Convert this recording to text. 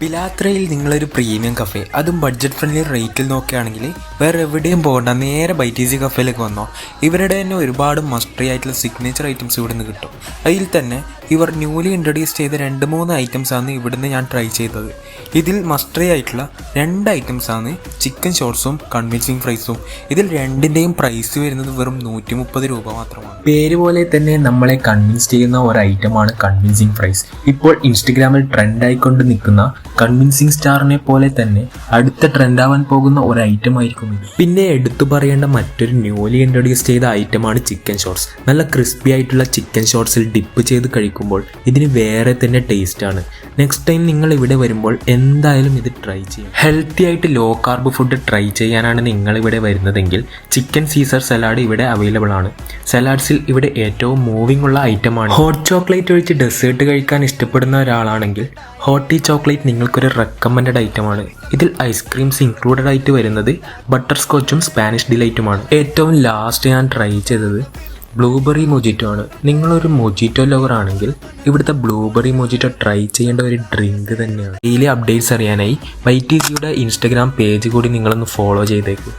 പിലാത്രയിൽ നിങ്ങളൊരു premium cafe, അതും budget friendly റേറ്റിൽ നോക്കുകയാണെങ്കിൽ വേറെ എവിടെയും പോകണ്ട, നേരെ ബൈറ്റീസി കഫേയിലേക്ക് വന്നോ. ഇവരുടെ തന്നെ ഒരുപാട് മസ്റ്ററി ആയിട്ടുള്ള സിഗ്നേച്ചർ ഐറ്റംസ് ഇവിടെ നിന്ന് കിട്ടും. അതിൽ തന്നെ ഇവർ ന്യൂലി ഇൻട്രൊഡ്യൂസ് ചെയ്ത 2-3 ഐറ്റംസാണ് ഇവിടുന്ന് ഞാൻ ട്രൈ ചെയ്തത്. ഇതിൽ മസ്റ്ററി ആയിട്ടുള്ള 2 ഐറ്റംസാണ് ചിക്കൻ ഷോർട്സും കൺവിൻസിങ് ഫ്രൈസും. ഇതിൽ രണ്ടിൻ്റെയും പ്രൈസ് വരുന്നത് വെറും 130 രൂപ മാത്രമാണ്. പേര് പോലെ തന്നെ നമ്മളെ കൺവിൻസ് ചെയ്യുന്ന ഒരു ഐറ്റമാണ് കൺവിൻസിങ് ഫ്രൈസ്. ഇപ്പോൾ ഇൻസ്റ്റഗ്രാമിൽ ട്രെൻഡ് ആയിക്കൊണ്ട് നിൽക്കുന്ന കൺവിൻസിങ് സ്റ്റാറിനെ പോലെ തന്നെ അടുത്ത ട്രെൻഡാവാൻ പോകുന്ന ഒരു ഐറ്റം ആയിരിക്കും ഇത്. പിന്നെ എടുത്തു പറയേണ്ട മറ്റൊരു ന്യൂലി ഇൻട്രൊഡ്യൂസ് ചെയ്ത ഐറ്റമാണ് ചിക്കൻ ഷോർട്സ്. നല്ല ക്രിസ്പി ആയിട്ടുള്ള ചിക്കൻ ഷോർട്സിൽ ഡിപ്പ് ചെയ്ത് കഴിക്കുമ്പോൾ ഇതിന് വേറെ തന്നെ ടേസ്റ്റാണ്. നെക്സ്റ്റ് ടൈം നിങ്ങൾ ഇവിടെ വരുമ്പോൾ എന്തായാലും ഇത് ട്രൈ ചെയ്യും. ഹെൽത്തി ആയിട്ട് ലോ കാർബ് ഫുഡ് ട്രൈ ചെയ്യാനാണ് നിങ്ങൾ ഇവിടെ വരുന്നതെങ്കിൽ ചിക്കൻ സീസർ സലാഡ് ഇവിടെ അവൈലബിൾ ആണ്. സലാഡ്സിൽ ഇവിടെ ഏറ്റവും മൂവിംഗ് ഉള്ള ഐറ്റമാണ്. ഹോട്ട് ചോക്ലേറ്റ് ഒഴിച്ച് ഡെസേർട്ട് കഴിക്കാൻ ഇഷ്ടപ്പെടുന്ന ഒരാളാണെങ്കിൽ ഹോട്ടി ചോക്ലേറ്റ് നിങ്ങൾക്കൊരു റെക്കമെൻഡഡ് ഐറ്റമാണ്. ഇതിൽ ഐസ്ക്രീംസ് ഇൻക്ലൂഡഡ് ആയിട്ട് വരുന്നത് ബട്ടർ സ്കോച്ചും സ്പാനിഷ് ഡിലൈറ്റുമാണ്. ഏറ്റവും ലാസ്റ്റ് ഞാൻ ട്രൈ ചെയ്തത് ബ്ലൂബെറി മൊജിറ്റോ ആണ്. നിങ്ങളൊരു മൊജിറ്റോ ലവർ ആണെങ്കിൽ ഇവിടുത്തെ ബ്ലൂബെറി മൊജിറ്റോ ട്രൈ ചെയ്യേണ്ട ഒരു ഡ്രിങ്ക് തന്നെയാണ്. ഡെയിലി അപ്ഡേറ്റ്സ് അറിയാനായി YTCയുടെ ഇൻസ്റ്റഗ്രാം പേജ് കൂടി നിങ്ങളൊന്ന് ഫോളോ ചെയ്തേക്കും.